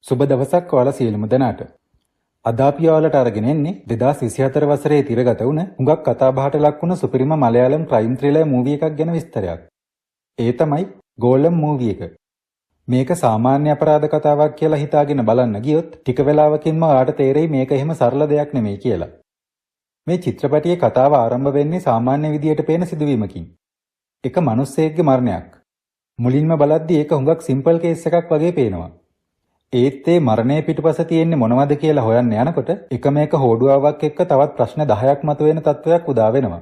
සුබ දවසක් ඔයාලා සියලුම දෙනාට. අද අපි ඔයාලට අරගෙන එන්නේ 2024 වසරේ තිරගත වුණ හුඟක් කතාබහට ලක් වුණ සුපිරිම මලයාලම් ක්‍රයිම් ත්‍රිලර් මූවී එකක් ගැන විස්තරයක්. ඒ තමයි ගෝලම් මූවී එක. මේක සාමාන්‍ය අපරාධ කතාවක් කියලා හිතාගෙන බලන්න ගියොත් ටික වෙලාවකින්ම ඔයාලට තේරෙයි මේක එහෙම සරල දෙයක් නෙමෙයි කියලා. මේ චිත්‍රපටයේ කතාව ආරම්භ වෙන්නේ සාමාන්‍ය විදියට පේන සිදුවීමකින්. එක මිනිස්සෙක්ගේ මරණයක්. මුලින්ම බලද්දී ඒක හුඟක් සිම්පල් කේස් එකක් වගේ පේනවා. ඒත් ඒ මරණය පිටුපස තියෙන්නේ මොනවද කියලා හොයන්න යනකොට එකම එක හෝඩුවාවක් එක්ක තවත් ප්‍රශ්න 10ක් මතුවෙන තත්වයක් උදා වෙනවා.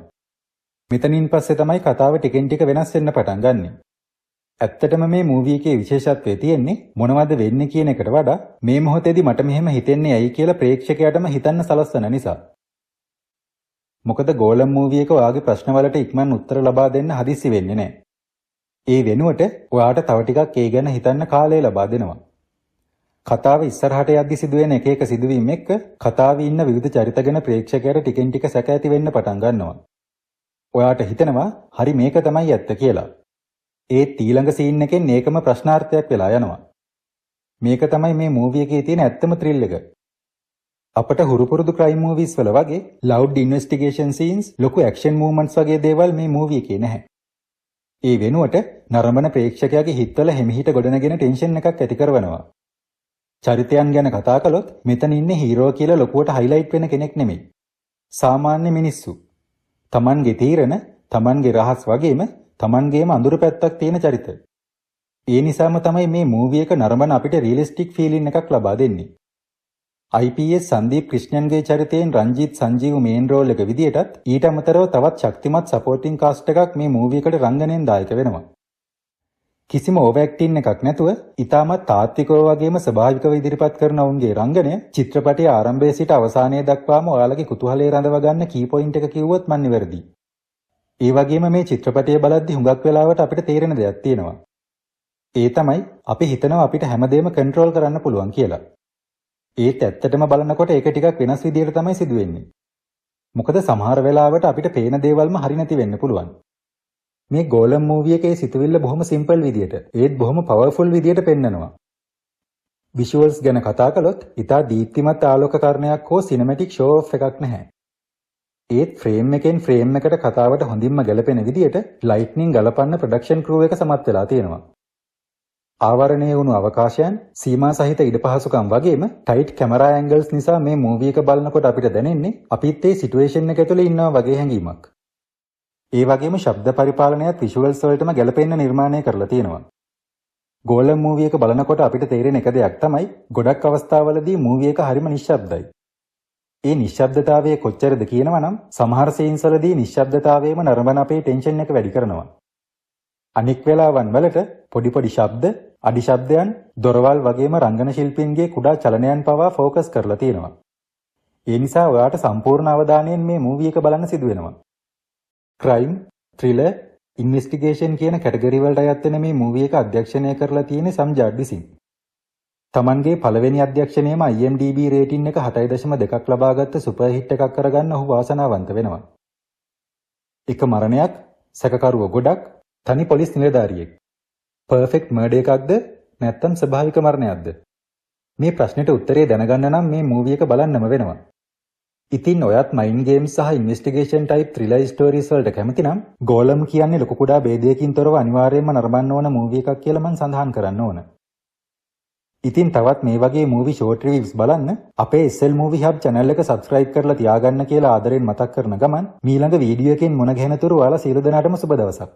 මෙතනින් පස්සේ තමයි කතාව ටිකෙන් ටික වෙනස් වෙන්න පටන් ගන්නෙ. ඇත්තටම මේ මූවී එකේ විශේෂත්වය තියෙන්නේ මොනවද වෙන්නේ කියන එකට වඩා මේ මොහොතේදී මට මෙහෙම හිතෙන්නේ ඇයි කියලා ප්‍රේක්ෂකයාටම හිතන්න සලස්වන නිසා. මොකද ගෝලම් මූවී එක ඔයාගේ ප්‍රශ්න වලට ඉක්මන් උත්තර ලබා දෙන්න හදිස්සි වෙන්නේ නැහැ. ඒ වෙනුවට ඔයාට තව ටිකක් ඒ ගැන හිතන්න කාලය ලබා දෙනවා. කතාව ඉස්සරහට යද්දි සිදුවෙන එක එක සිදුවීම් එක්ක කතාවේ ඉන්න විවිධ චරිත ගැන ප්‍රේක්ෂකයාට ටිකෙන් ටික සැක ඇති වෙන්න පටන් ගන්නවා. ඔයාට හිතෙනවා හරි මේක තමයි ඇත්ත කියලා. ඒත් ඊළඟ සීන් එකෙන් ඒකම ප්‍රශ්නාර්ථයක් වෙලා යනවා. මේක තමයි මේ මූවී එකේ තියෙන ඇත්තම ත්‍රිල් එක. අපට හුරුපුරුදු ක්‍රයිම් මූවීස් වල වගේ ලවුඩ් ඉන්වෙස්ටිගේෂන් සීන්ස්, ලොකු ඇක්ෂන් මූවමන්ට්ස් වගේ දේවල් මේ මූවී එකේ නැහැ. ඒ වෙනුවට නරඹන ප්‍රේක්ෂකයාගේ හිතවල හිමිහිට ගොඩනගෙන ටෙන්ෂන් එකක් ඇති කරනවා. චරිතයන් ගැන කතා කළොත් මෙතන ඉන්නේ හීරෝ කියලා ලොකුවට හයිලයිට් වෙන කෙනෙක් නෙමෙයි. සාමාන්‍ය මිනිස්සු. Tamanගේ තීරණ, Tamanගේ රහස් වගේම Tamanගේම අඳුරු පැත්තක් තියෙන චරිත. ඒ නිසාම තමයි මේ මූවී එක නරඹන අපිට රියලිස්ටික් ෆීලින් එකක් ලබා දෙන්නේ. IPS සංදීප් ක්‍රිෂ්ණන්ගේ චරිතයෙන් Ranjith Sanjeev main role එක විදියටත් ඊට අමතරව තවත් ශක්තිමත් සපෝටිං කාස්ට් එකක් මේ මූවී එකට රංගනයෙන් දායක වෙනවා. කිසිම ඕවර්ඇක්ටින් එකක් නැතුව ඉතාමත් තාත්විකව වගේම ස්වභාවිකව ඉදිරිපත් කරන ඔවුන්ගේ රංගනය චිත්‍රපටයේ ආරම්භයේ සිට අවසානය දක්වාම ඔයාලගේ කුතුහලය රඳව ගන්න කී පොයින්ට් එක කිව්වොත් මන් නිවැරදි. ඒ වගේම මේ චිත්‍රපටය බලද්දී හුඟක් වෙලාවට අපිට තේරෙන දෙයක් තියෙනවා. ඒ තමයි අපි හිතනවා අපිට හැමදේම කන්ට්‍රෝල් කරන්න පුළුවන් කියලා. ඒත් ඇත්තටම බලනකොට ඒක ටිකක් වෙනස් විදියට තමයි සිදුවෙන්නේ. මොකද සමහර වෙලාවට අපිට පේන දේවල්ම හරි නැති වෙන්න පුළුවන්. මේ ගෝලම් මූවී එකේ සිතුවිල්ල බොහොම සිම්පල් විදියට ඒත් බොහොම පවර්ෆුල් විදියට පෙන්නනවා. විෂුවල්ස් ගැන කතා කළොත් ඉතා දීප්තිමත් ආලෝකකරණයක් හෝ සිනමැටික් ෂෝ ඔෆ් එකක් නැහැ. ඒත් ෆ්‍රේම් එකෙන් ෆ්‍රේම් එකට කතාවට හොඳින්ම ගැලපෙන විදියට ලයිට්නින් ගලපන්න ප්‍රොඩක්ෂන් ක්‍රූ එක සමත් වෙලා තියෙනවා. ආවරණය වුණු අවකාශයන්, සීමා සහිත ඉඩපහසුකම් වගේම ටයිට් කැමරා ඇන්ගල්ස් නිසා මේ මූවී එක බලනකොට අපිට දැනෙන්නේ අපිත් ඒ සිටුේෂන් එක ඇතුලේ ඉන්නවා වගේ හැඟීමක්. ඒ වගේම ශබ්ද පරිපාලනයත් විෂුවල්ස් වලටම ගැලපෙන්න නිර්මාණය කරලා තියෙනවා. ගෝලම් මූවී එක බලනකොට අපිට තේරෙන එක දෙයක් තමයි ගොඩක් අවස්ථාවලදී මූවී එක හරිම නිශ්ශබ්දයි. ඒ නිශ්ශබ්දතාවය කොච්චරද කියනවා නම් සමහර සීන්ස් වලදී නිශ්ශබ්දතාවයම නරඹන අපේ ටෙන්ෂන් එක වැඩි කරනවා. අනික් වෙලාවන් වලට පොඩි පොඩි ශබ්ද, අඩි ශබ්දයන්, දොරවල් වගේම රංගන ශිල්පීන්ගේ කුඩා චලනයන් පවා ફોකස් කරලා තියෙනවා. ඒ නිසා ඔයාට සම්පූර්ණ අවධානයෙන් මේ මූවී එක බලන්න සිදු වෙනවා. ක්‍රයිම්, ත්‍රිලර්, ඉන්වෙස්ටිගේෂන් කියන කැටගරි වලට අයත් වෙන මේ මූවී එක අධ්‍යක්ෂණය කරලා තියෙන්නේ සම්ජාඩ් විසින්. Tamanගේ පළවෙනි අධ්‍යක්ෂණයම IMDb රේටින් එක 7.2ක් ලබාගත්ත සුපර් හිට් එකක් කරගන්න ඔහු වාසනාවන්ත වෙනවා. එක මරණයක්, සැකකරුවෝ ගොඩක්, තනි පොලිස් නිලධාරියෙක්. පර්ෆෙක්ට් මර්ඩර් එකක්ද නැත්නම් ස්වභාවික මරණයක්ද? මේ ප්‍රශ්නෙට උත්තරේ දැනගන්න නම් මේ මූවී එක බලන්නම වෙනවා. ඉතින් ඔයත් මයින්ඩ් ගේම්ස් සහ ඉන්වෙස්ටිගේෂන් ටයිප් ත්‍රිලර් ස්ටෝරීස් වලට කැමති නම් ගෝලම් කියන්නේ ලොකු කුඩා ભેදයකින් තොරව අනිවාර්යයෙන්ම නරඹන්න ඕන මූවී එකක් කියලා මම සඳහන් කරන්න ඕන. ඉතින් තවත් මේ වගේ මූවී ෂෝට් රිවිව්ස් බලන්න අපේ SL Movie Hub channel එක subscribe කරලා තියාගන්න කියලා ආදරෙන් මතක් කරන ගමන් ඊළඟ වීඩියෝ එකෙන් මුණ ගැහෙන තුරු ඔයාලා සියලු දෙනාටම සුබ දවසක්.